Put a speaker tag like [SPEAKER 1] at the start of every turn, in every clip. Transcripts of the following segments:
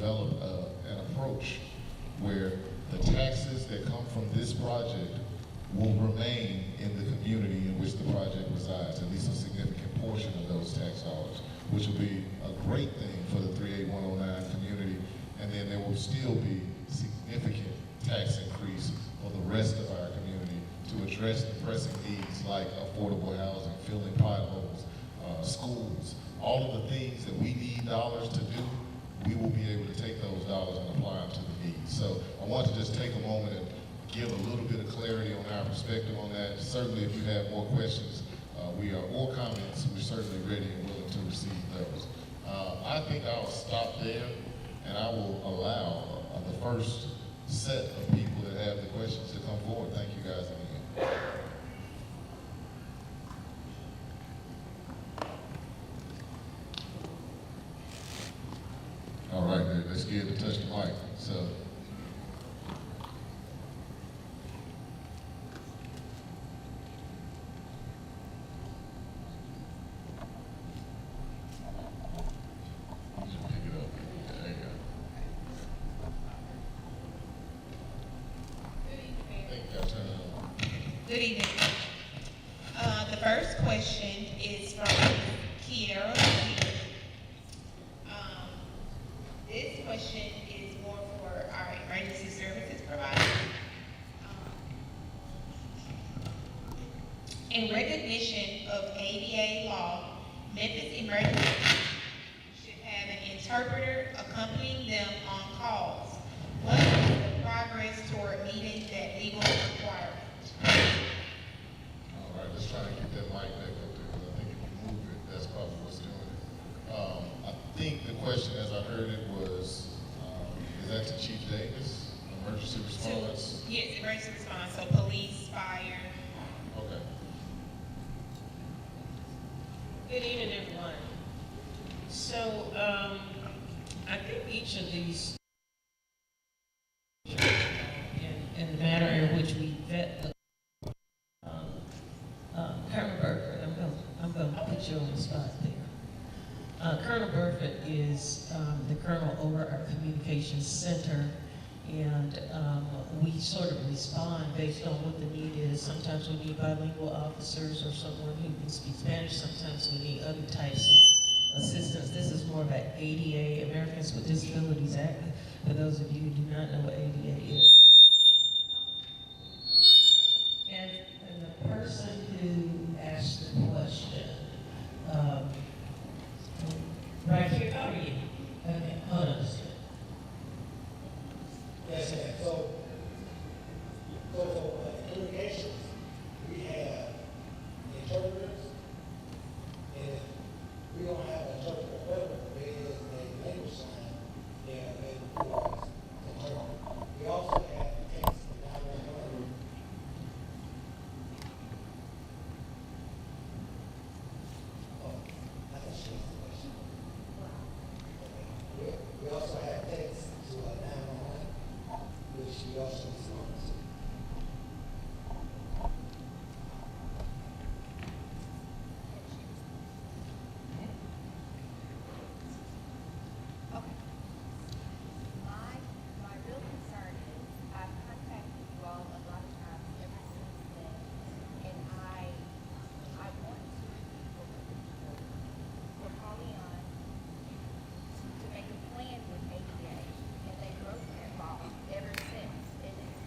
[SPEAKER 1] develop an approach where the taxes that come from this project will remain in the community in which the project resides, at least a significant portion of those tax dollars, which will be a great thing for the 38109 community. And then there will still be significant tax increase for the rest of our community to address the pressing needs like affordable housing, filling potholes, schools, all of the things that we need dollars to do. We will be able to take those dollars and apply them to the needs. So I want to just take a moment and give a little bit of clarity on our perspective on that. Certainly, if you have more questions, or comments, we're certainly ready and willing to receive those. I think I'll stop there, and I will allow the first set of people that have the questions to come forward. Thank you guys again. All right, they're scared to touch the mic. So.
[SPEAKER 2] Good evening. The first question is from Kiera. This question is more for our emergency services provider. In recognition of ADA law, Memphis Emergency should have an interpreter accompanying them on calls. What is the progress toward meeting that legal requirement?
[SPEAKER 1] All right, let's try to get that mic back up there, because I think if you move it, that's probably what's doing it. I think the question, as I heard it, was, is that to Chief Davis, emergency response?
[SPEAKER 2] Yes, emergency response, so police, fire.
[SPEAKER 1] Okay.
[SPEAKER 3] Good evening, everyone. So, I think each of these, in the manner in which we vet the Colonel Bert, I'm going to put you on the spot there. Colonel Burford is the colonel over our communications center, and we sort of respond based on what the need is. Sometimes we need bilingual officers or someone who can speak Spanish. Sometimes we need other types of assistance. This is more of an ADA, Americans with Disabilities Act, for those of you who do not know what ADA is. And the person who asked the question, right here, how are you? Okay, hold on a second.
[SPEAKER 4] Yes, ma'am. So for communications, we have interpreters, and we don't have an interpreter available. There is a language sign there available for us to interpret. We also have text and 911. Oh, I think she asked the question. Okay. We also have text to 911, which we also respond to.
[SPEAKER 5] Okay. My real concern is I've contacted you all a lot of times ever since then, and I want for Paulion to make a plan with ADA, and they broke that law ever since. And it's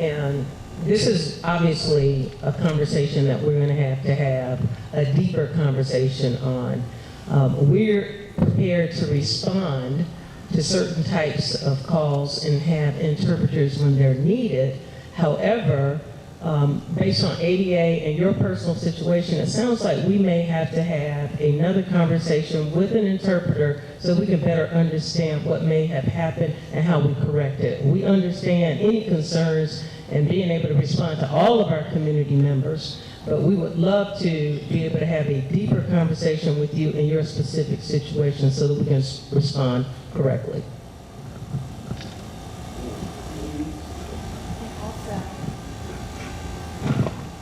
[SPEAKER 3] And this is obviously a conversation that we're going to have a deeper conversation on. We're prepared to respond to certain types of calls and have interpreters when they're needed. However, based on ADA and your personal situation, it sounds like we may have to have another conversation with an interpreter so we can better understand what may have happened and how we correct it. We understand any concerns and being able to respond to all of our community members, but we would love to be able to have a deeper conversation with you in your specific situation so that we can respond correctly.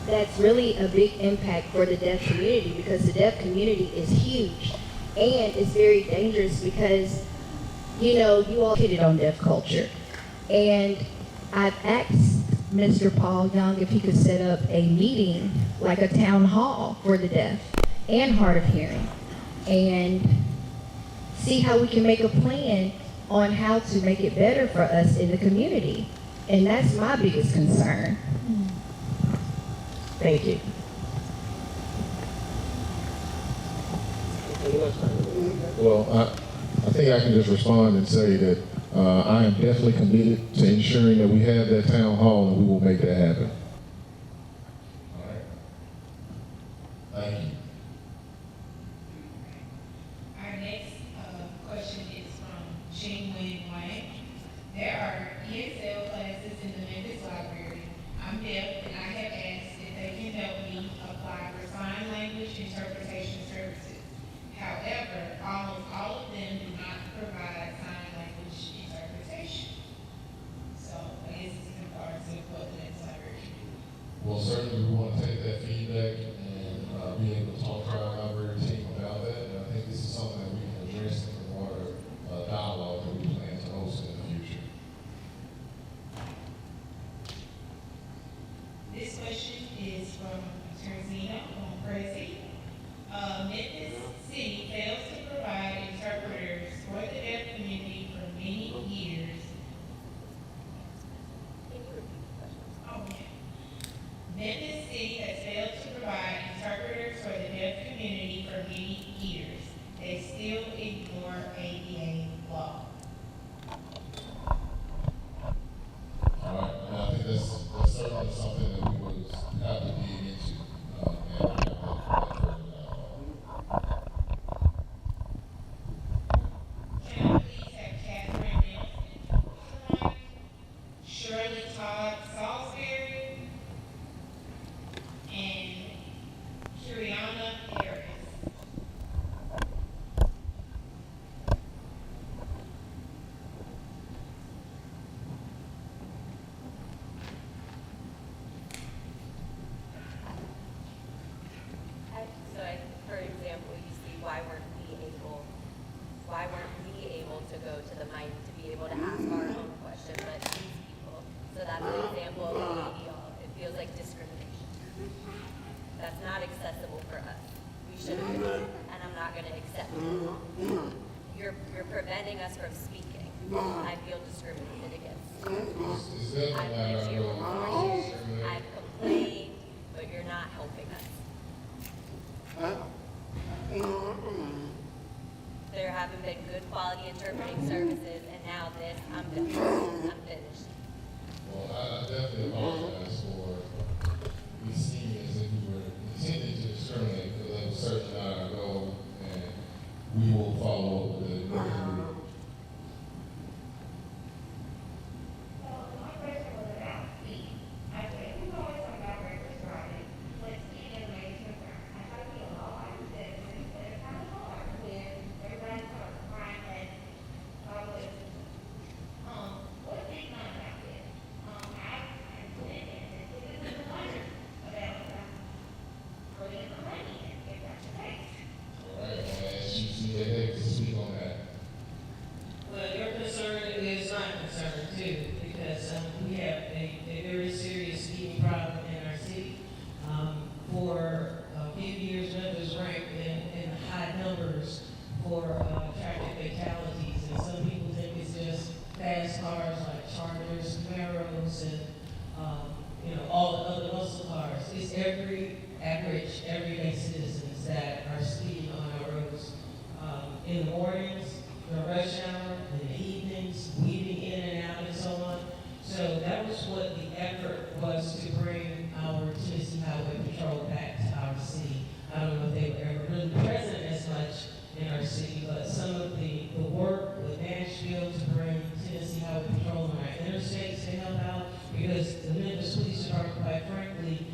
[SPEAKER 5] That's really a big impact for the deaf community, because the deaf community is huge and it's very dangerous because, you know, you all hit it on deaf culture. And I've asked Mr. Paul Young if he could set up a meeting, like a town hall for the deaf and hard of hearing, and see how we can make a plan on how to make it better for us in the community. And that's my biggest concern.
[SPEAKER 3] Thank you.
[SPEAKER 1] Well, I think I can just respond and say that I am definitely committed to ensuring that we have that town hall and we will make that happen. All right. Thank you.
[SPEAKER 2] Our next question is from Jean Wayne Wang. There are ESL classes in the Memphis Library. I'm deaf and I have asked if they can help me apply for sign language interpretation services. However, almost all of them do not provide sign language interpretation. So I guess it's in regards to what the next library should do.
[SPEAKER 1] Well, certainly we want to take that feedback and be able to talk to our library team about that. And I think this is something that we can address in the broader dialogue that we plan to host in the future.
[SPEAKER 2] This question is from Terzino on Prezi. Memphis City fails to provide interpreters for the deaf community for many years. Oh, yeah. Memphis City has failed to provide interpreters for the deaf community for many years. They still ignore ADA law.
[SPEAKER 1] All right, and I think that's certainly something that we would have to dig into and have that further dialogue.
[SPEAKER 2] Can I please have Catherine Nelson tonight? Shirley Todd Salisbury and Kiriana Harris.
[SPEAKER 6] For example, you see why weren't we able to go to the mic to be able to ask our own question, but these people. So that's an example of ADL. It feels like discrimination. That's not accessible for us. We shouldn't do it, and I'm not going to accept it. You're preventing us from speaking. I feel discriminated against.
[SPEAKER 1] Is that
[SPEAKER 6] I've
[SPEAKER 1] the
[SPEAKER 6] lived here for 4 years.
[SPEAKER 1] matter
[SPEAKER 6] I've complained, but you're not helping us. There haven't been good quality interpreting services, and now this, I'm done. I'm finished.
[SPEAKER 1] Well, I definitely apologize for me seeming as if we were intending to discriminate, because that was certainly not our goal, and we will follow up with it. All right, I'm gonna ask you to speak on that.
[SPEAKER 3] Well, your concern is my concern too, because we have a very serious speeding problem in our city. For a few years, Memphis ranked in high numbers for traffic fatalities, and some people think it's just fast cars like Chargers, Camaros, and average, everyday citizens that are speeding on our roads in the mornings, the rush hour, in the evenings, weaving in and out and so on. So that was what the effort was to bring our Tennessee Highway Patrol back to our city. I don't know if they were ever really present as much in our city, but some of the work with Nashville to bring Tennessee Highway Patrol on our interstates to help out, because the Memphis Police Department, quite frankly,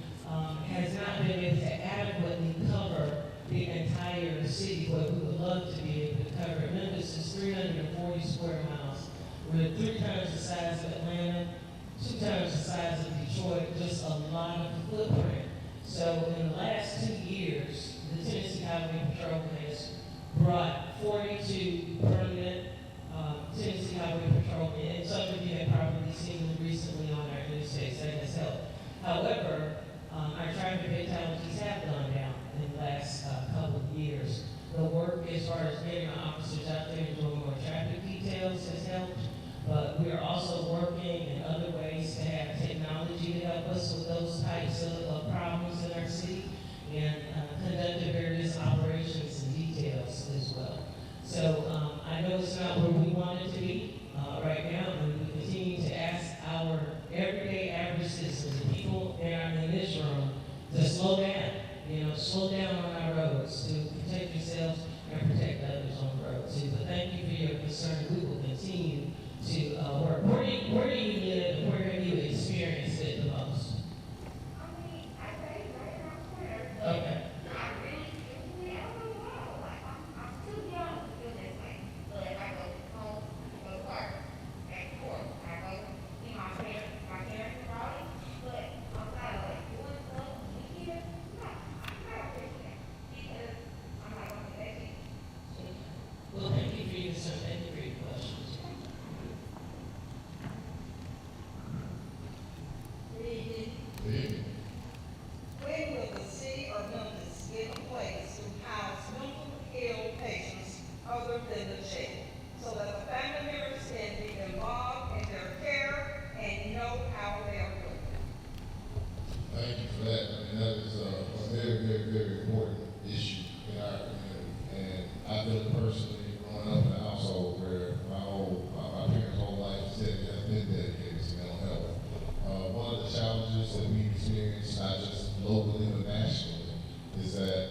[SPEAKER 3] has not been able to adequately cover the entire city, what we would love to be able to cover. Memphis is 340 square miles. We're 3 times the size of Atlanta, 2 times the size of Detroit, just a lot of footprint. So in the last 2 years, the Tennessee Highway Patrol has brought 42 permanent Tennessee Highway Patrolmen, and some of you have probably seen them recently on our interstates. That has helped. However, our traffic fatalities have gone down in the last couple of years. The work as far as getting our officers out there and doing more traffic details has helped, but we are also working in other ways to have technology to help us with those types of problems in our city, and conducting various operations and details as well. So I know it's not where we want it to be right now, and we continue to ask our everyday average citizens, the people in this room, to slow down. Slow down on our roads, to protect yourselves and protect others on the road too. But thank you for your concern. We will continue to work. Where do you live, and where have you experienced it the most? Okay. Well, thank you for your concern. Thank you for your questions.
[SPEAKER 7] When will the city of Memphis get a place to house mental ill patients other than the jail, so that the family members can be involved in their care and know how they are doing?
[SPEAKER 1] Thank you for that. That is a very, very, very important issue in our community. And I feel it personally growing up in a household where my parents' whole life has been dedicated to mental health. One of the challenges that we've experienced, not just locally but nationally, is that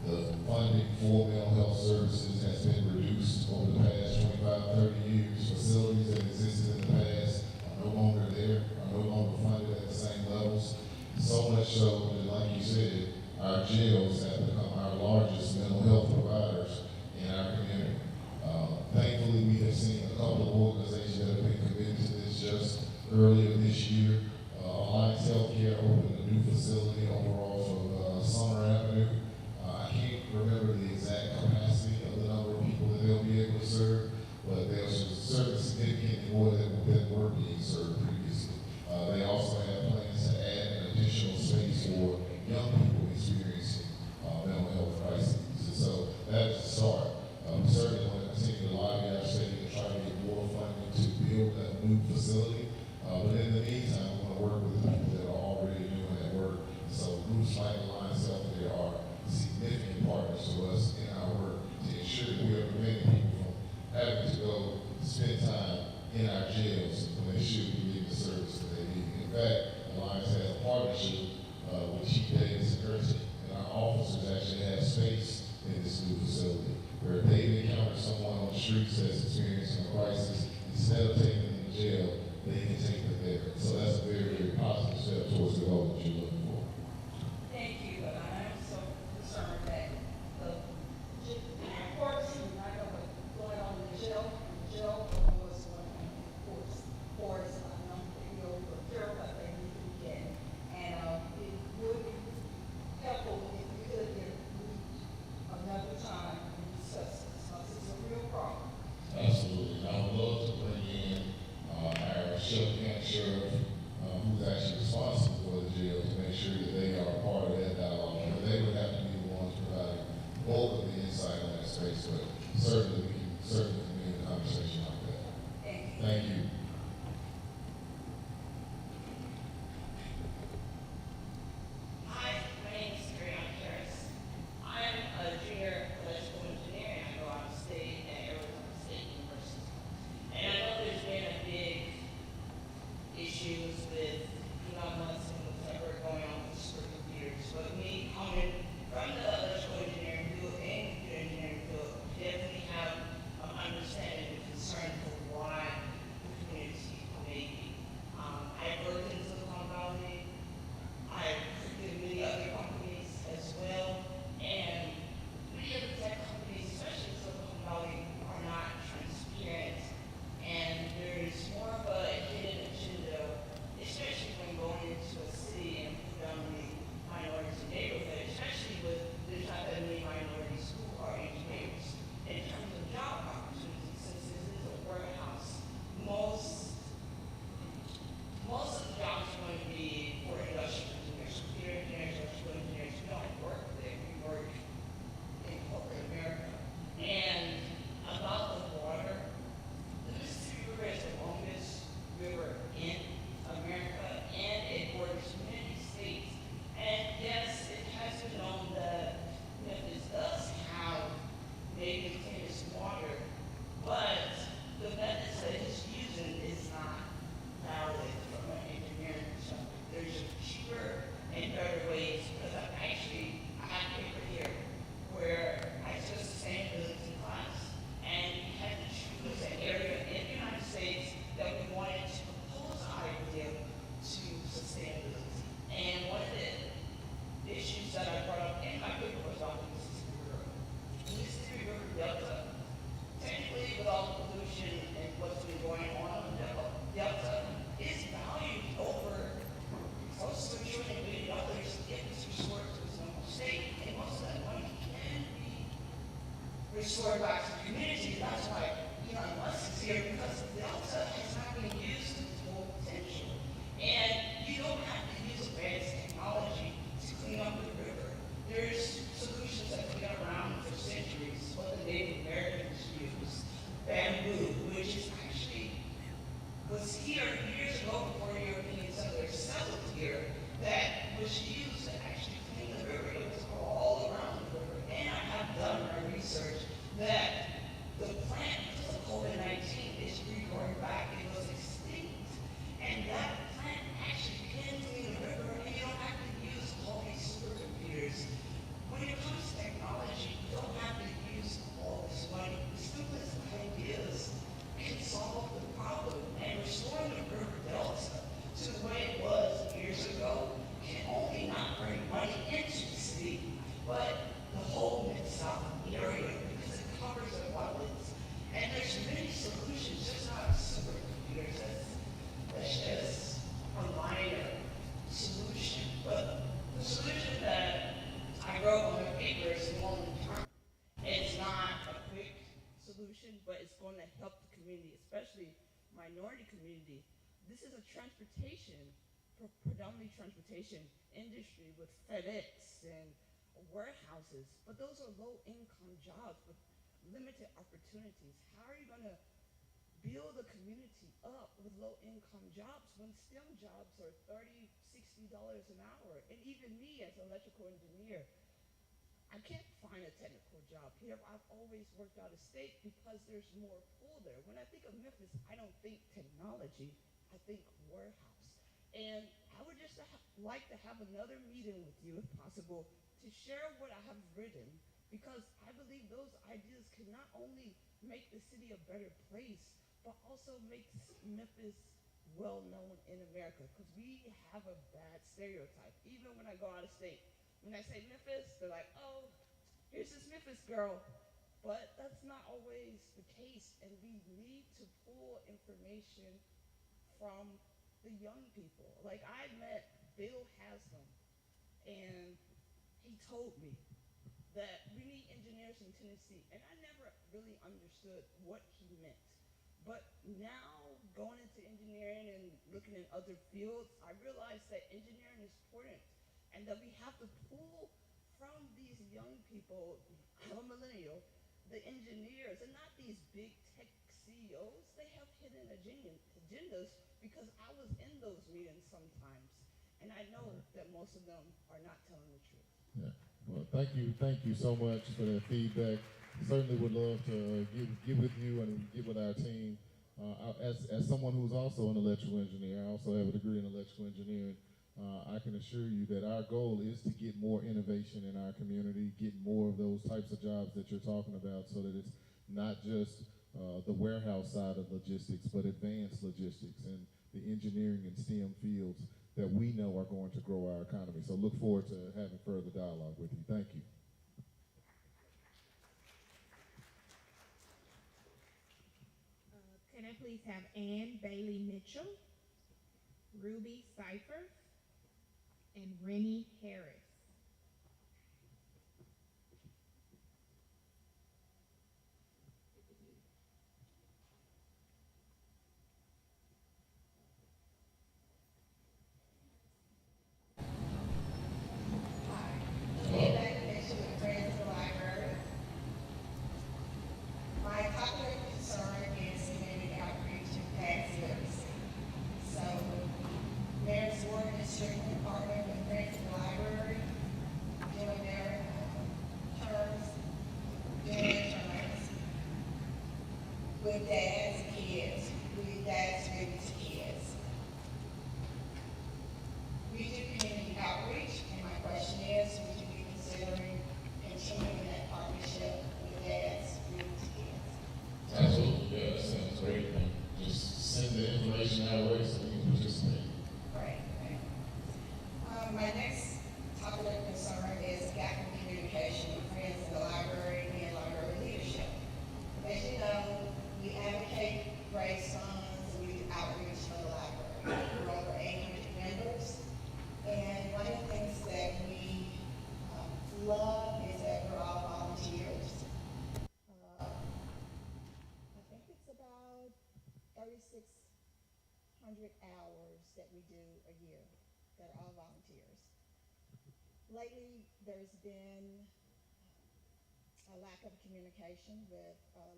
[SPEAKER 1] the funding for mental health services has been reduced over the past 25, 30 years. Facilities that existed in the past are no longer there, are no longer funded at the same levels. So much so that, like you said, our jails have become our largest mental health providers in our community. Thankfully, we have seen a couple of organizations that have been committed to this just earlier this year. Alliance Healthcare opened a new facility over off of Summer Avenue. I can't remember the exact capacity of the number of people that they'll be able to serve, but there's certainly significantly more than were being served previously. They also have plans to add an additional space for young people experiencing mental health crises. And so that is the start. We certainly want to continue to lobby our city to try to get more funding to build a new facility. But in the meantime, we want to work with the people that are already doing that work. So groups like Alliance Healthcare are significant partners to us in our work to ensure that we are preventing people from having to go spend time in our jails when they should be getting the service that they need. In fact, Alliance has a partnership with Chief Davis and her team, and our officers actually have space in this new facility where if they encounter someone on the streets that's experiencing a crisis, instead of taking them to jail, they can take them there. So that's a very, very positive step towards the goal that you're looking for.
[SPEAKER 7] Thank you, but I am so concerned that the courts, I know what's going on in the jail was going on in the courts, I know the care that they need to get. And it would be helpful if we could get another time and discuss this, because it's a real problem.
[SPEAKER 1] Absolutely. I would love to bring in our County Sheriff, who's actually responsible for the jail, to make sure that they are part of that dialogue. But they would have to be the ones providing both of the insight on that space, but certainly we can convene a conversation like that. Thank you.
[SPEAKER 2] Hi, my name
[SPEAKER 8] is a transportation, predominantly transportation industry with FedEx and warehouses, but those are low-income jobs with limited opportunities. How are you going to build a community up with low-income jobs when STEM jobs are $30, $60 an hour? And even me as an electrical engineer, I can't find a technical job here. I've always worked out of state because there's more pull there. When I think of Memphis, I don't think technology, I think warehouse. And I would just like to have another meeting with you, if possible, to share what I have written, because I believe those ideas can not only make the city a better place, but also make Memphis well known in America, because we have a bad stereotype. Even when I go out of state, when I say Memphis, they're like, oh, here's this Memphis girl. But that's not always the case, and we need to pull information from the young people. Like, I met Bill Haslam, and he told me that we need engineers in Tennessee, and I never really understood what he meant. But now, going into engineering and looking in other fields, I realized that engineering is important, and that we have to pull from these young people. I'm a millennial, the engineers, and not these big tech CEOs. They have hidden agendas, because I was in those meetings sometimes, and I know that most of them are not telling the truth.
[SPEAKER 1] Yeah. Well, thank you so much for that feedback. Certainly would love to get with you and get with our team. As someone who's also an electrical engineer, I also have a degree in electrical engineering. I can assure you that our goal is to get more innovation in our community, get more of those types of jobs that you're talking about, so that it's not just the warehouse side of logistics, but advanced logistics and the engineering and STEM fields that we know are going to grow our economy. So look forward to having further dialogue with you. Thank you.
[SPEAKER 2] Can I please have Ann Bailey Mitchell, Ruby Cipher, and Rennie Harris?
[SPEAKER 7] Connection with friends of the library. My popular concern is community outreach and tax literacy. So, Mayor's Ward District and partnering with friends of the library, doing their terms with dads, kids, with dads, students, kids. We do community outreach, and my question is, would you be considering continuing that partnership with dads, students, kids?
[SPEAKER 1] Absolutely, yeah, that sounds great. And just send the information our way so we can participate.
[SPEAKER 7] Right, right. My next topic of concern is gap in communication with friends in the library and library leadership. As you know, we advocate, raise funds, and we do outreach for the library. We're over 800 members, and one of the things that we love is that we're all volunteers. I think it's about 3,600 hours that we do a year that are all volunteers. Lately, there's been a lack of communication with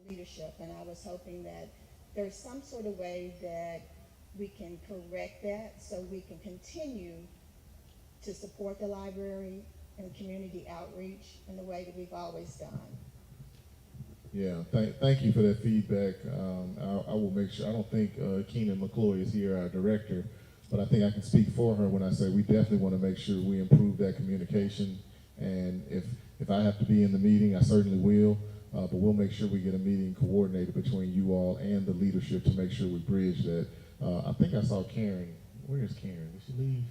[SPEAKER 7] leadership, and I was hoping that there's some sort of way that we can correct that so we can continue to support the library and community outreach in the way that we've always done.
[SPEAKER 1] Yeah, thank you for that feedback. I will make sure, I don't think Keenan McCloy is here, our director, but I think I can speak for her when I say we definitely want to make sure we improve that communication. And if I have to be in the meeting, I certainly will, but we'll make sure we get a meeting coordinated between you all and the leadership to make sure we bridge that. I think I saw Karen. Where is Karen? Did she leave?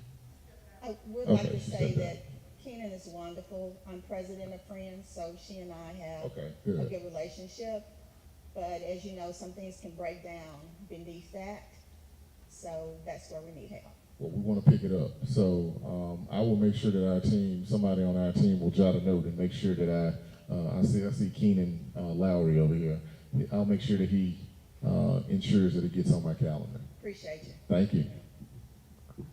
[SPEAKER 7] I would like
[SPEAKER 1] Okay,
[SPEAKER 7] to
[SPEAKER 1] she
[SPEAKER 7] say
[SPEAKER 1] said
[SPEAKER 7] that Keenan is wonderful. I'm president of Friends, so she and I have
[SPEAKER 1] Okay,
[SPEAKER 7] a
[SPEAKER 1] good.
[SPEAKER 7] good relationship. But as you know, some things can break down beneath that. So that's where we need help.
[SPEAKER 1] Well, we want to pick it up. So I will make sure that our team, somebody on our team will jot a note and make sure that I see Keenan Lowry over here. I'll make sure that he ensures that it gets on my calendar.
[SPEAKER 7] Appreciate you.
[SPEAKER 1] Thank you.
[SPEAKER 9] All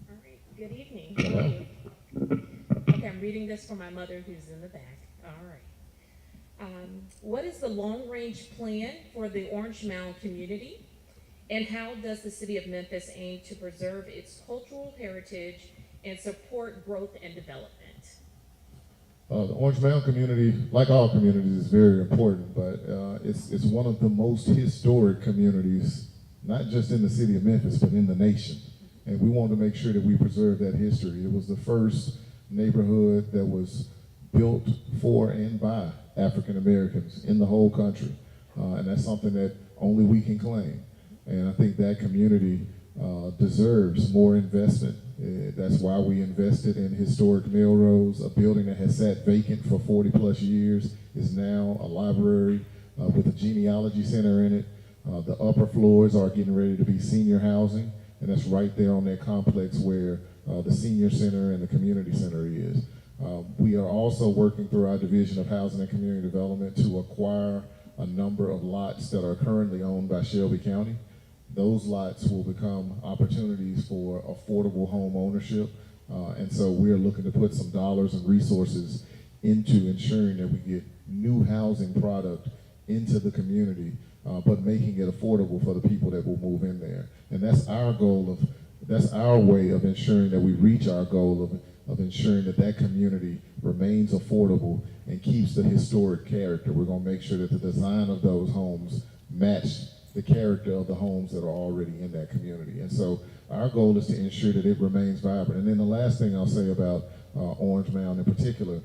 [SPEAKER 9] right, good evening.
[SPEAKER 1] Hello.
[SPEAKER 9] How are you? Okay, I'm reading this for my mother who's in the back. All right. What is the long-range plan for the Orange Mound community? And how does the city of Memphis aim to preserve its cultural heritage and support growth and development?
[SPEAKER 1] The Orange Mound community, like all communities, is very important, but it's one of the most historic communities, not just in the city of Memphis, but in the nation. And we want to make sure that we preserve that history. It was the first neighborhood that was built for and by African Americans in the whole country. And that's something that only we can claim. And I think that community deserves more investment. That's why we invested in historic Melrose, a building that has sat vacant for 40 plus years, is now a library with a genealogy center in it. The upper floors are getting ready to be senior housing, and that's right there on that complex where the senior center and the community center is. We are also working through our Division of Housing and Community Development to acquire a number of lots that are currently owned by Shelby County. Those lots will become opportunities for affordable home ownership. And so we're looking to put some dollars and resources into ensuring that we get new housing product into the community, but making it affordable for the people that will move in there. And that's our goal that's our way of ensuring that we reach our goal of ensuring that that community remains affordable and keeps the historic character. We're gonna make sure that the design of those homes match the character of the homes that are already in that community. And so our goal is to ensure that it remains vibrant. And then the last thing I'll say about Orange Mound in particular,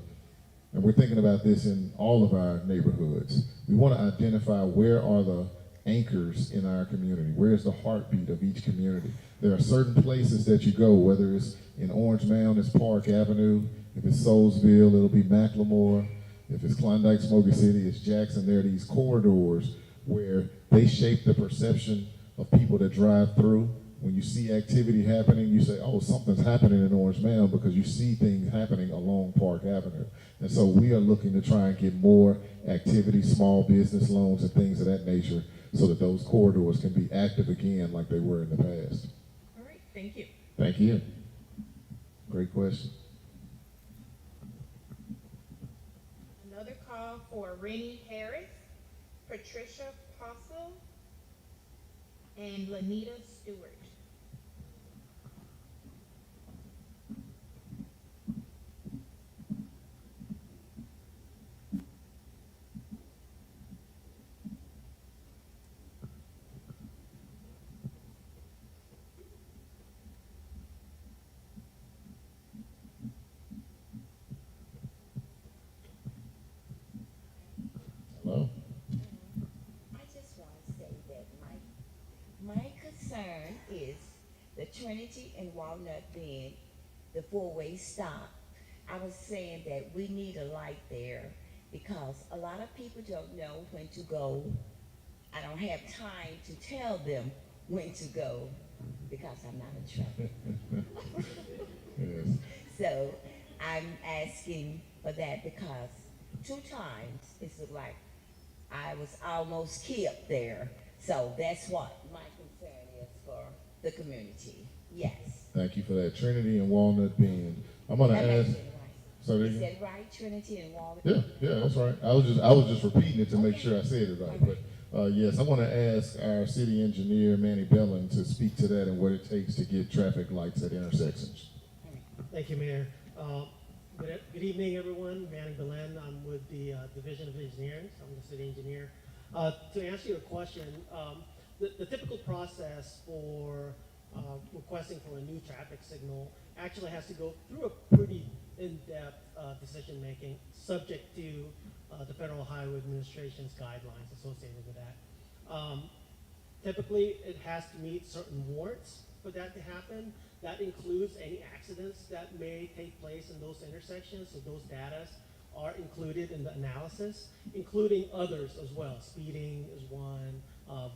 [SPEAKER 1] and we're thinking about this in all of our neighborhoods, we want to identify where are the anchors in our community, where's the heartbeat of each community. There are certain places that you go, whether it's in Orange Mound, it's Park Avenue. If it's Soulsville, it'll be McLemore. If it's Klondike Smoky City, it's Jackson. There are these corridors where they shape the perception of people that drive through. When you see activity happening, you say, oh, something's happening in Orange Mound, because you see things happening along Park Avenue. And so we are looking to try and get more activity, small business loans and things of that nature, so that those corridors can be active again like they were in the past.
[SPEAKER 9] All right, thank you.
[SPEAKER 1] Thank you. Great question.
[SPEAKER 2] Another call for Rennie Harris, Patricia Postle, and Lanita Stewart.
[SPEAKER 1] Hello.
[SPEAKER 10] I just want to say that my concern is the Trinity and Walnut being the four-way stop. I was saying that we need a light there because a lot of people don't know when to go. I don't have time to tell them when to go because I'm not a trucker.
[SPEAKER 1] Yes.
[SPEAKER 10] So I'm asking for that because 2 times it's looked like I was almost killed there. So that's what my concern is for the community. Yes.
[SPEAKER 1] Thank you for that. Trinity and Walnut Bend. I'm gonna
[SPEAKER 10] That
[SPEAKER 1] ask.
[SPEAKER 10] makes it right.
[SPEAKER 1] So
[SPEAKER 10] Is that right, Trinity and Walnut?
[SPEAKER 1] yeah, that's right. I was just repeating it to make sure I said it right. But yes, I want to ask our city engineer Manny Bellin to speak to that and what it takes to get traffic lights at intersections.
[SPEAKER 11] Thank you, Mayor. Good evening, everyone. Manny Belen. I'm with the Division of Engineering. So I'm the city engineer. To answer your question, the typical process for requesting for a new traffic signal actually has to go through a pretty in-depth decision-making, subject to the Federal Highway Administration's guidelines associated with that. Typically, it has to meet certain warrants for that to happen. That includes any accidents that may take place in those intersections, so those data are included in the analysis, including others as well. Speeding is one,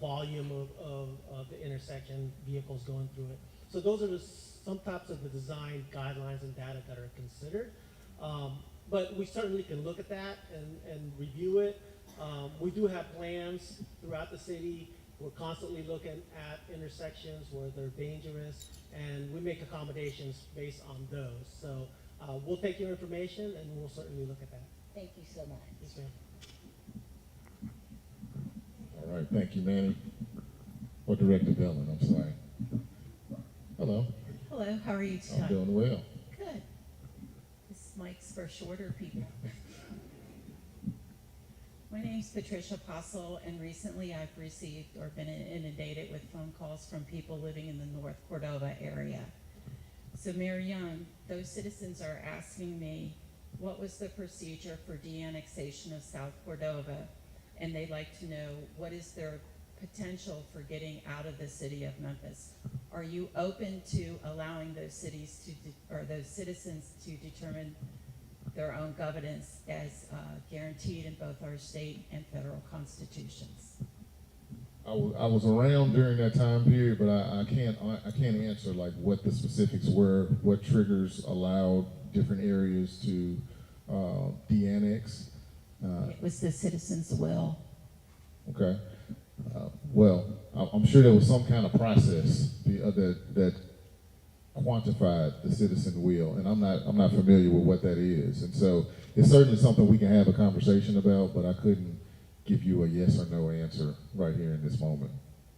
[SPEAKER 11] volume of the intersection, vehicles going through it. So those are some types of the design guidelines and data that are considered. But we certainly can look at that and review it. We do have plans throughout the city We're constantly looking at intersections where they're dangerous, and we make accommodations based on those. So we'll take your information, and we'll certainly look at that.
[SPEAKER 10] Thank you so much.
[SPEAKER 11] Yes, ma'am.
[SPEAKER 1] All right, thank you, Manny. Or Director Bellin, I'm sorry. Hello,
[SPEAKER 12] Hello, how are you
[SPEAKER 1] I'm
[SPEAKER 12] tonight?
[SPEAKER 1] doing well.
[SPEAKER 12] Good. This mic's for shorter people. My name's Patricia Postle, and recently I've received or been inundated with phone calls from people living in the North Cordova area. So Mayor Young, those citizens are asking me, what was the procedure for de-annexation of South Cordova? And they'd like to know, what is their potential for getting out of the city of Memphis? Are you open to allowing those cities to, or those citizens to determine their own governance as guaranteed in both our state and federal constitutions?
[SPEAKER 1] I was around during that time period, but I can't answer like what the specifics were, what triggers allowed different areas to de-annex.
[SPEAKER 12] It was the citizens' will.
[SPEAKER 1] Okay. Well, I'm sure there was some kind of process that quantified the citizen will, and I'm not familiar with what that is. And so it's certainly something we can have a conversation about, but I couldn't give you a yes or no answer right here in this moment.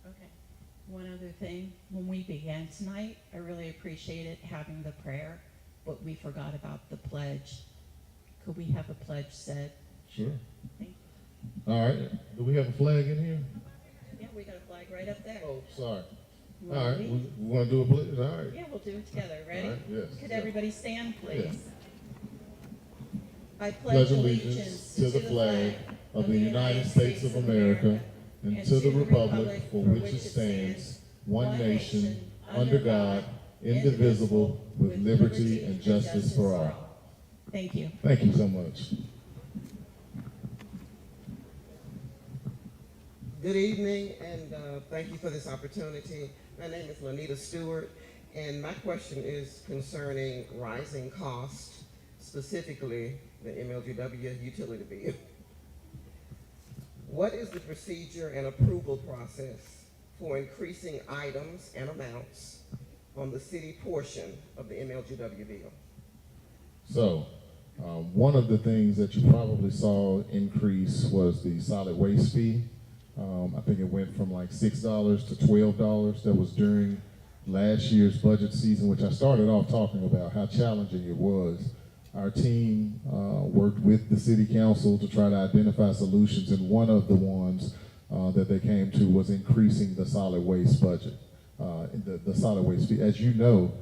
[SPEAKER 12] Okay. One other thing, when we began tonight, I really appreciated having the prayer, but we forgot about the pledge. Could we have a pledge said?
[SPEAKER 1] Sure.
[SPEAKER 12] Thank you.
[SPEAKER 1] All right. Do we have a flag in here?
[SPEAKER 12] Yeah, we got a flag right up there.
[SPEAKER 1] Oh, sorry.
[SPEAKER 12] You
[SPEAKER 1] All
[SPEAKER 12] wanna
[SPEAKER 1] right.
[SPEAKER 12] lead?
[SPEAKER 1] We want to do a pledge? All right.
[SPEAKER 12] Yeah, we'll do it together. Ready?
[SPEAKER 1] All right, yes.
[SPEAKER 12] Could
[SPEAKER 1] Yeah.
[SPEAKER 12] everybody stand, please?
[SPEAKER 1] Yeah.
[SPEAKER 12] I
[SPEAKER 1] Pledge allegiance to the flag of the United States of America and to the republic for which it stands, one nation, under God, indivisible, with liberty and justice for all.
[SPEAKER 12] Thank you.
[SPEAKER 1] Thank you so much.
[SPEAKER 13] Good evening, and thank you for this opportunity. My name is Lanita Stewart, and my question is concerning rising costs, specifically the MLGW utility bill. What is the procedure and approval process for increasing items and amounts on the city portion of the MLGW bill?
[SPEAKER 1] So, one of the things that you probably saw increase was the solid waste fee. I think it went from like $6 to $12. That was during last year's budget season, which I started off talking about how challenging it was. Our team worked with the city council to try to identify solutions, and one of the ones that they came to was increasing the solid waste budget, the solid waste fee. As you know,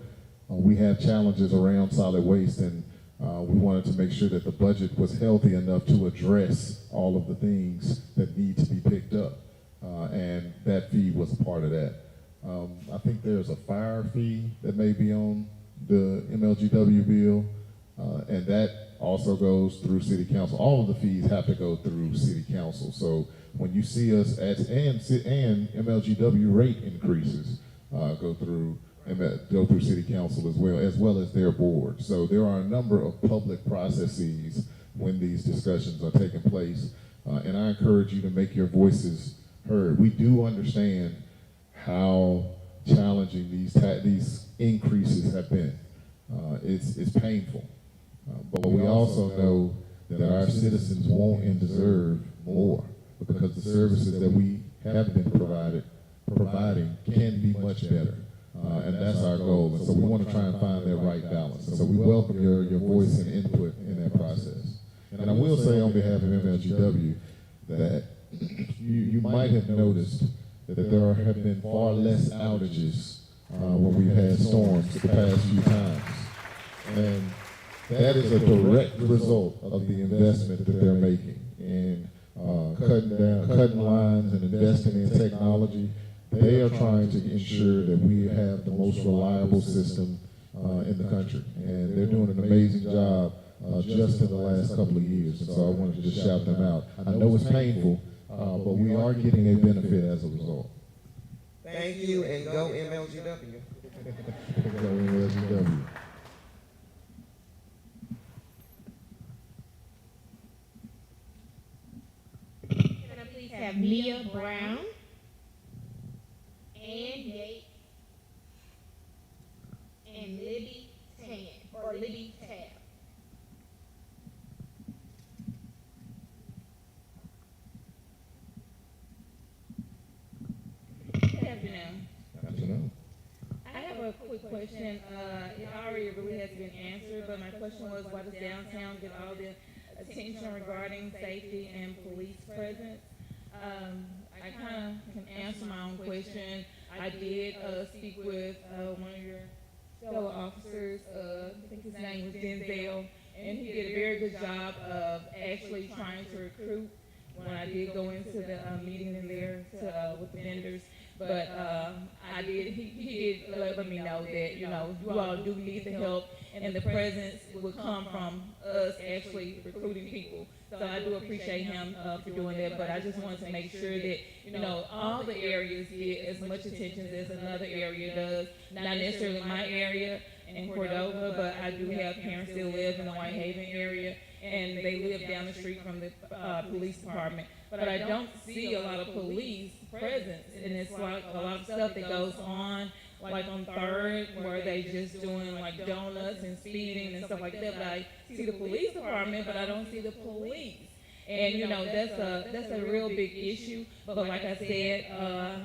[SPEAKER 1] we have challenges around solid waste, and we wanted to make sure that the budget was healthy enough to address all of the things that need to be picked up, and that fee was a part of that. I think there's a fire fee that may be on the MLGW bill, and that also goes through city council. All of the fees have to go through city council. So when you see us and MLGW rate increases go through city council as well as their board. So there are a number of public processes when these discussions are taking place, and I encourage you to make your voices heard. We do understand how challenging these increases have been. It's painful, but we also know that our citizens want and deserve more, because the services that we have been providing can be much better. And that's our goal. And so we want to try and find that right balance. And so we welcome your voice and input in that process. And I will say on behalf of MLGW that you might have noticed that there have been far less outages when we've had storms the past few times. And that is a direct result of the investment that they're making in cutting lines and investing in technology. They are trying to ensure that we have the most reliable system in the country. And they're doing an amazing job just in the last couple of years. And so I wanted to just shout them out. I know it's painful, but we are getting a benefit as a result.
[SPEAKER 13] Thank you, and go MLGW.
[SPEAKER 1] Go MLGW.
[SPEAKER 14] Can I please have Mia Brown? a quick question. It already really has been answered, but my question was, why does downtown get all the attention regarding safety and police presence? I kind of can answer my own question. I did speak with one of your fellow officers. I think his name was Denzel, and he did a very good job of actually trying to recruit when I did go into the meeting in there to, with the vendors. But he did let me know that, you know, you all do need the help, and the presence would come from us actually recruiting people. So I do appreciate him for doing that, but I just wanted to make sure that, you know, all the areas get as much attention as another area does. Not necessarily my area in Cordova, but I do have parents that live in the Whitehaven area, and they live down the street from the police department. But I don't see a lot of police presence, and it's like a lot of stuff that goes on, like on Third, where they just doing like donuts and speeding and stuff like that. But I see the police department, but I don't see the police. And you know, that's a real big issue. But like I said,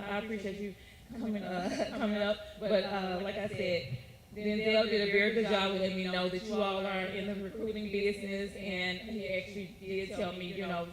[SPEAKER 14] I appreciate you coming up. But like I said, Denzel did a very good job of letting me know that you all are in the recruiting business, and he actually did tell me, you know,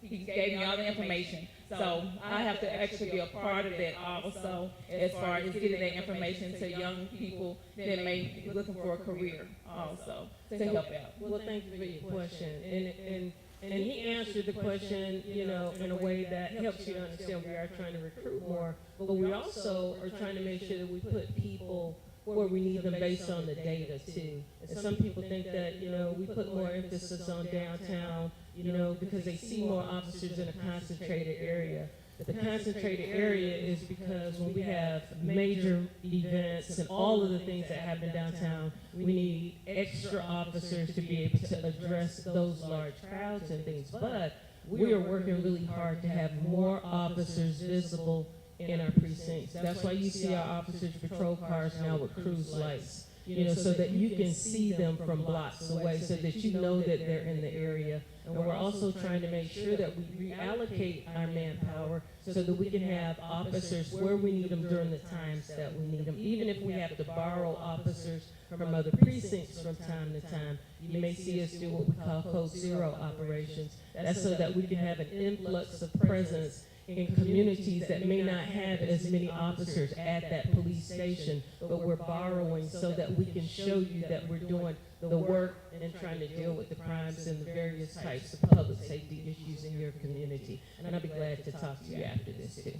[SPEAKER 14] he gave me all the information. So I have to actually be a part of that also, as far as getting that information to young people that may be looking for a career also, to help out.
[SPEAKER 3] Well, thank you for your question. And he answered the question, you know, in a way that helps you to understand we are trying to recruit more, but we also are trying to make sure that we put people where we need them based on the data too. And some people think that, you know, we put more emphasis on downtown, you know, because they see more officers in a concentrated area. The concentrated area is because when we have major events and all of the things that happen downtown, we need extra officers to be able to address those large crowds and things. But we are working really hard to have more officers visible in our precincts. That's why you see our officers patrol cars now with cruise lights, you know, so that you can see them from blocks away, so that you know that they're in the area. And we're also trying to make sure that we reallocate our manpower so that we can have officers where we need them during the times that we need them. Even if we have to borrow officers from other precincts from time to time, you may see us do what we call Code Zero operations. That's so that we can have an influx of presence in communities that may not have as many officers at that police station, but we're borrowing so that we can show you that we're doing the work and trying to deal with the crimes and the various types of public safety issues in your community. And I'll be glad to talk to you after this too.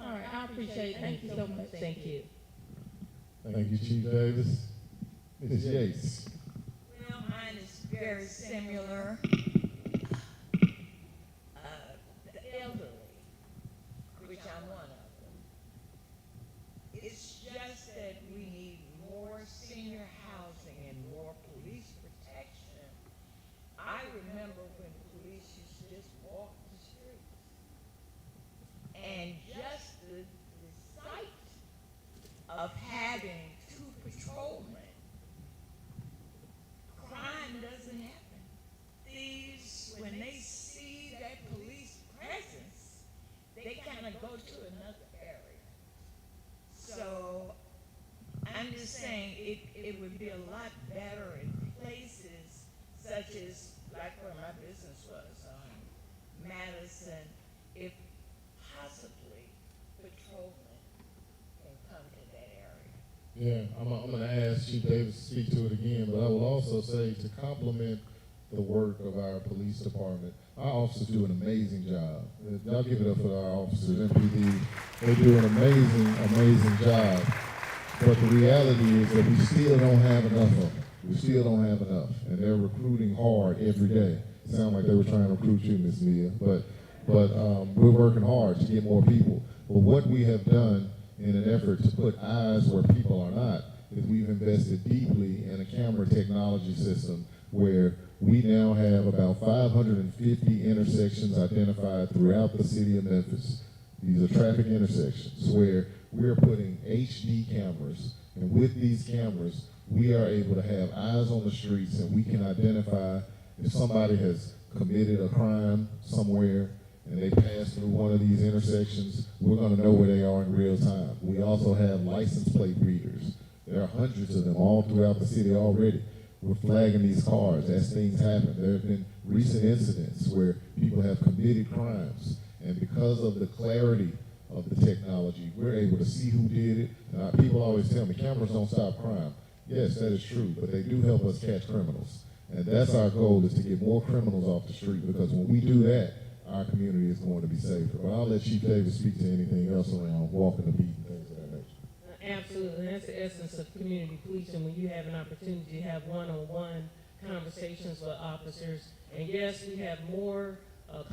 [SPEAKER 14] All right, I appreciate it. Thank you so much.
[SPEAKER 3] Thank you.
[SPEAKER 1] Thank you, Chief Davis. Ms. Yates.
[SPEAKER 10] Well, mine is very similar. The elderly, which I'm one of them. It's just that we need more senior housing and more police protection. I remember when police used to just walk the streets. And just the sight of having two patrolmen, crime doesn't happen. Thieves, when they see that police presence, they kind of go to another area. So I'm just saying it would be a lot better in places such as like where my business was on Madison, if possibly patrolmen can come to that area.
[SPEAKER 1] Yeah, I'm going to ask Chief Davis to speak to it again, but I will also say to complement the work of our police department, our officers do an amazing job. Y'all give it up for our officers, MPD. They do an amazing job. But the reality is that we still don't have enough of them. We still don't have enough. And they're recruiting hard every day. It sounded like they were trying to recruit you, Ms. Mia. But we're working hard to get more people. But what we have done in an effort to put eyes where people are not is we've invested deeply in a camera technology system where we now have about 550 intersections identified throughout the city of Memphis. These are traffic intersections where we're putting HD cameras, and with these cameras, we are able to have eyes on the streets, and we can identify if somebody has committed a crime somewhere and they pass through one of these intersections, we're going to know where they are in real time. We also have license plate readers There are hundreds of them all throughout the city already. We're flagging these cars as things happen. There have been recent incidents where people have committed crimes, and because of the clarity of the technology, we're able to see who did it. People always tell me, cameras don't stop crime. Yes, that is true, but they do help us catch criminals. And that's our goal, is to get more criminals off the street, because when we do that, our community is going to be safer. But I'll let Chief Davis speak to anything else around walking the beat and things of that nature.
[SPEAKER 3] Absolutely, that's the essence of community policing, when you have an opportunity to have one-on-one conversations with officers. And yes, we have more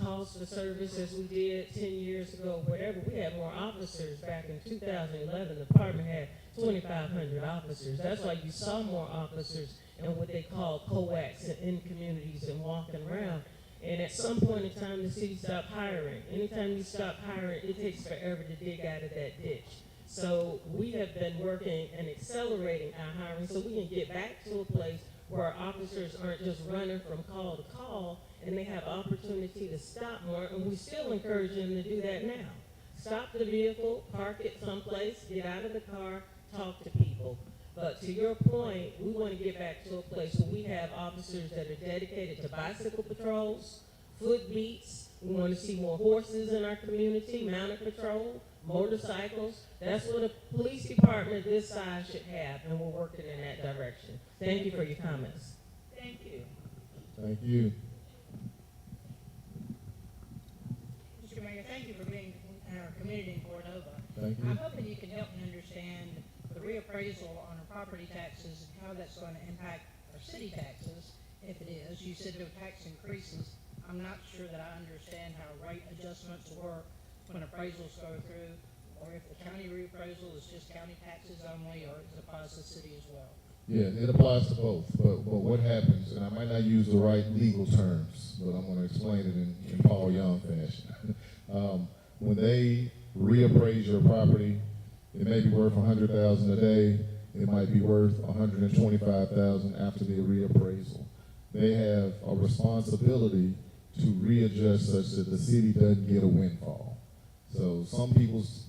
[SPEAKER 3] calls for service as we did 10 years ago, whatever. We had more officers back in 2011. The department had 2,500 officers. That's why you saw more officers and what they call coax in communities and walking around. And at some point in time, the city stopped hiring. Anytime you stop hiring, it takes forever to dig out of that ditch. So we have been working and accelerating our hiring so we can get back to a place where our officers aren't just running from call to call, and they have opportunity to stop more, and we still encourage them to do that now. Stop the vehicle, park it someplace, get out of the car, talk to people. But to your point, we want to get back to a place where we have officers that are dedicated to bicycle patrols, foot beats. We want to see more horses in our community, mounted patrol, motorcycles. That's what a police department this size should have, and we're working in that direction. Thank you for your comments.
[SPEAKER 14] Thank you.
[SPEAKER 1] Thank you.
[SPEAKER 7] Mr. Mayor, thank you for being in our community in Cordova.
[SPEAKER 1] Thank you.
[SPEAKER 7] I'm hoping you can help me understand the reappraisal on our property taxes and how that's going to impact our city taxes, if it is. You said there were tax increases. I'm not sure that I understand how rate adjustments work when appraisals go through, or if the county reappraisal is just county taxes only, or it applies to the city as well.
[SPEAKER 1] Yeah, it applies to both, but what happens, and I might not use the right legal terms, but I'm going to explain it in Paul Young fashion. When they reappraise your property, it may be worth $100,000 a day. It might be worth $125,000 after the reappraisal. They have a responsibility to readjust such that the city doesn't get a windfall. So some people's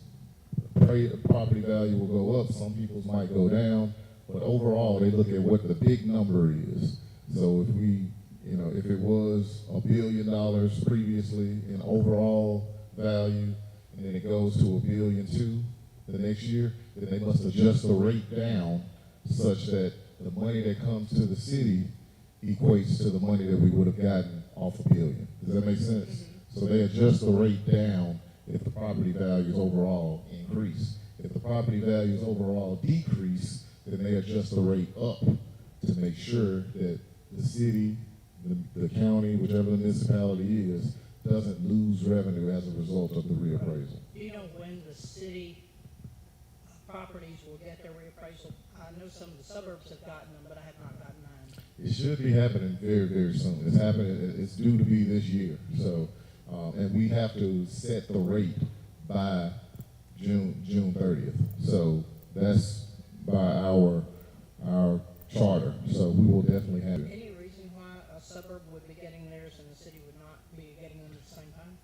[SPEAKER 1] property value will go up, some people's might go down, but overall they look at what the big number is. So if we, if it was $1 billion previously in overall value, and then it goes to $1.2 billion the next year, then they must adjust the rate down such that the money that comes to the city equates to the money that we would have gotten off $1 billion. Does that make sense? So they adjust the rate down if the property values overall increase. If the property values overall decrease, then they adjust the rate up to make sure that the city, the county, whichever the municipality is, doesn't lose revenue as a result of the reappraisal.
[SPEAKER 7] Do you know when the city properties will get their reappraisal? I know some of the suburbs have gotten them, but I have not gotten mine.
[SPEAKER 1] It should be happening very, very soon. It's happening. It's due to be this year. So, and we have to set the rate by June 30th. So that's by our charter. So we will definitely have it.
[SPEAKER 7] Any reason why a suburb would be getting theirs and the city would not be getting them at the same time?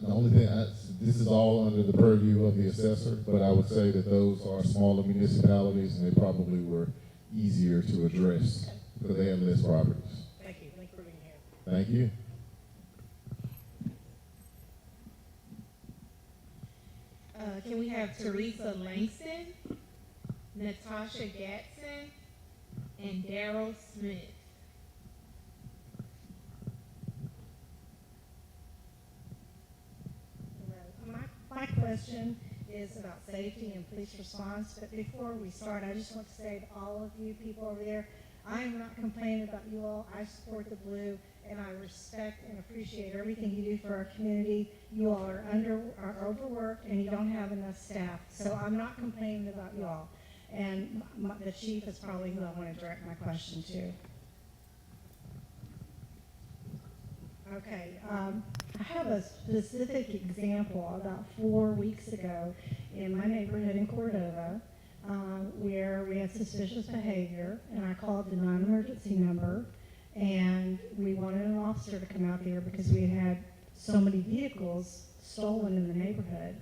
[SPEAKER 1] The only thing, this is all under the purview of the assessor, but I would say that those are smaller municipalities and they probably were easier to address because they have less properties.
[SPEAKER 7] Thank you. Thank you for being here.
[SPEAKER 1] Thank you.
[SPEAKER 14] Can we have Teresa Langston, Natasha Gatson, and Daryl Smith?
[SPEAKER 15] My question is about safety and police response, but before we start, I just want to say to all of you people over there, I am not complaining about you all. I support the Blue, and I respect and appreciate everything you do for our community. You all are overworked, and you don't have enough staff, so I'm not complaining about you all. And the chief is probably who I want to direct my question to. Okay, I have a specific example about 4 weeks ago in my neighborhood in Cordova, where we had suspicious behavior, and I called the non-emergency number, and we wanted an officer to come out there because we had so many vehicles stolen in the neighborhood.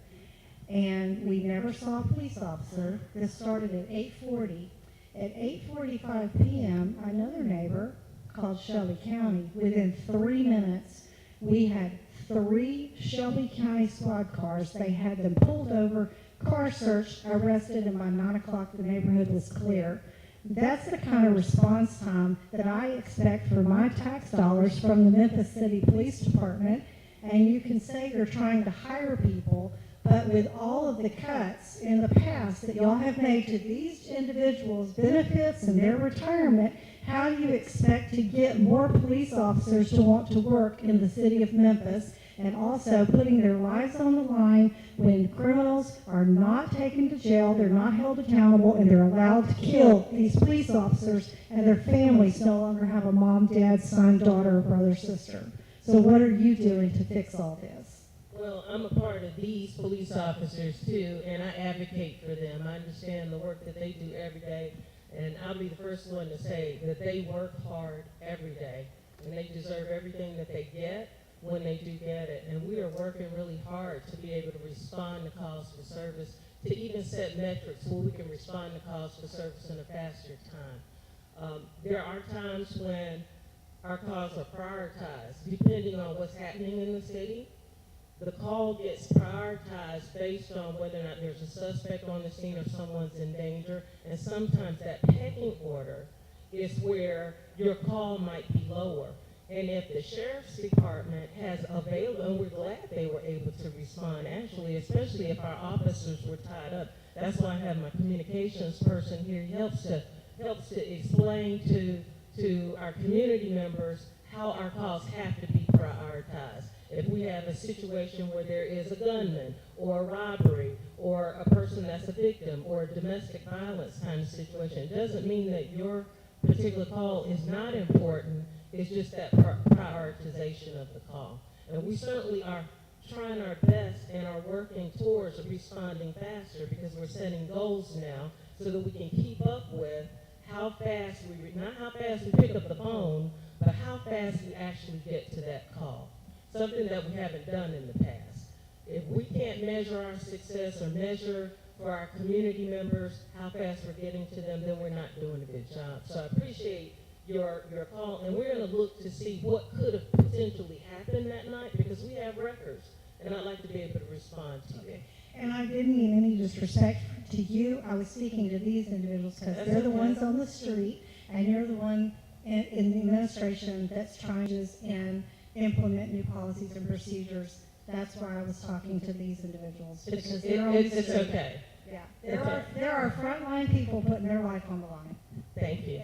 [SPEAKER 15] and we never saw a police officer. This started at 8:40. At 8:45 p.m., another neighbor called Shelby County. Within 3 minutes, we had 3 Shelby County squad cars. They had them pulled over, car searched, arrested, and by 9 o'clock the neighborhood was clear. That's the kind of response time that I expect for my tax dollars from the Memphis City Police Department. And you can say you're trying to hire people, but with all of the cuts in the past that y'all have made to these individuals' benefits and their retirement, how do you expect to get more police officers to want to work in the city of Memphis, and also putting their lives on the line when criminals are not taken to jail, they're not held accountable, and they're allowed to kill these police officers, and their families no longer have a mom, dad, son, daughter, or brother, sister? So what are you doing to fix all this?
[SPEAKER 3] Well, I'm a part of these police officers too, and I advocate for them. I understand the work that they do every day, and I'll be the first one to say that they work hard every day, and they deserve everything that they get when they do get it. And we are working really hard to be able to respond to calls for service, to even set metrics where we can respond to calls for service in a faster time. There are times when our calls are prioritized, depending on what's happening in the city. The call gets prioritized based on whether or not there's a suspect on the scene or someone's in danger, and sometimes that pecking order is where your call might be lower. And if the sheriff's department has available, and we're glad they were able to respond, actually, especially if our officers were tied up. That's why I have my communications person here. He helps to explain to our community members how our calls have to be prioritized. If we have a situation where there is a gunman or a robbery or a person that's a victim or a domestic violence kind of situation, it doesn't mean that your particular call is not important. It's just that prioritization of the call. And we certainly are trying our best and are working towards responding faster, because we're setting goals now so that we can keep up with how fast not how fast we pick up the phone, but how fast we actually get to that call. Something that we haven't done in the past. If we can't measure our success or measure for our community members how fast we're getting to them, then we're not doing a good job. So I appreciate your call, and we're going to look to see what could have potentially happened that night, because we have records, and I'd like to be able to respond to you.
[SPEAKER 15] And I didn't mean any disrespect to you. I was speaking to these individuals because they're the ones on the street, and you're the one in the administration that's trying to and implement new policies and procedures. That's why I was talking to these individuals, because they're on the street.
[SPEAKER 3] It's okay.
[SPEAKER 15] Yeah, there are frontline people putting their life on the line.
[SPEAKER 3] Thank you.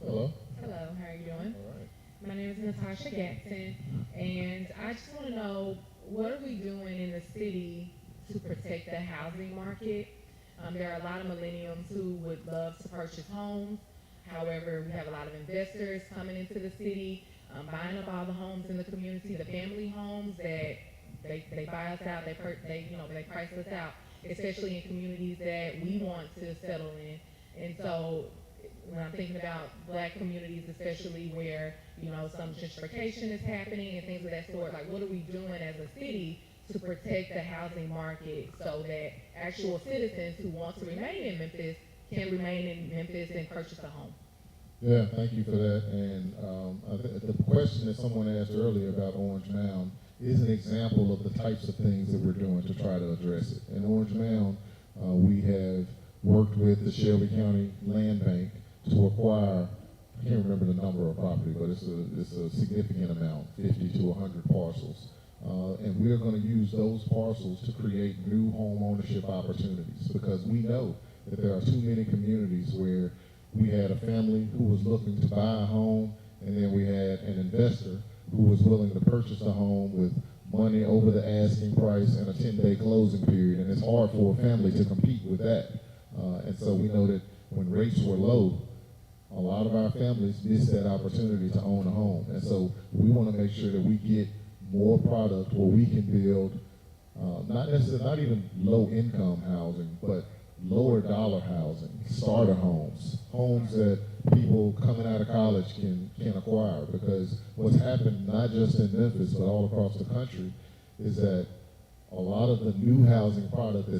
[SPEAKER 1] Hello.
[SPEAKER 14] Hello, how are you doing?
[SPEAKER 1] All right.
[SPEAKER 14] My name is Natasha Gatson, and I just want to know, what are we doing in the city to protect the housing market? There are a lot of millennials who would love to purchase homes. However, we have a lot of investors coming into the city, buying up all the homes in the community, the family homes that they buy us out, they price us out, especially in communities that we want to settle in. And so when I'm thinking about Black communities, especially where, some gentrification is happening and things of that sort, like, what are we doing as a city to protect the housing market so that actual citizens who want to remain in Memphis can remain in Memphis and purchase a home?
[SPEAKER 1] Yeah, thank you for that. And the question that someone asked earlier about Orange Mound is an example of the types of things that we're doing to try to address it. In Orange Mound, we have worked with the Shelby County Land Bank to acquire, I can't remember the number of property, but it's a significant amount, 50 to 100 parcels. And we're going to use those parcels to create new home ownership opportunities, because we know that there are too many communities where we had a family who was looking to buy a home, and then we had an investor who was willing to purchase a home with money over the asking price and a 10-day closing period, and it's hard for a family to compete with that. And so we know that when rates were low, a lot of our families missed that opportunity to own a home. And so we want to make sure that we get more product where we can build, not even low income housing, but lower dollar housing, starter homes, homes that people coming out of college can acquire. Because what's happened, not just in Memphis, but all across the country, is that a lot of the new housing product that's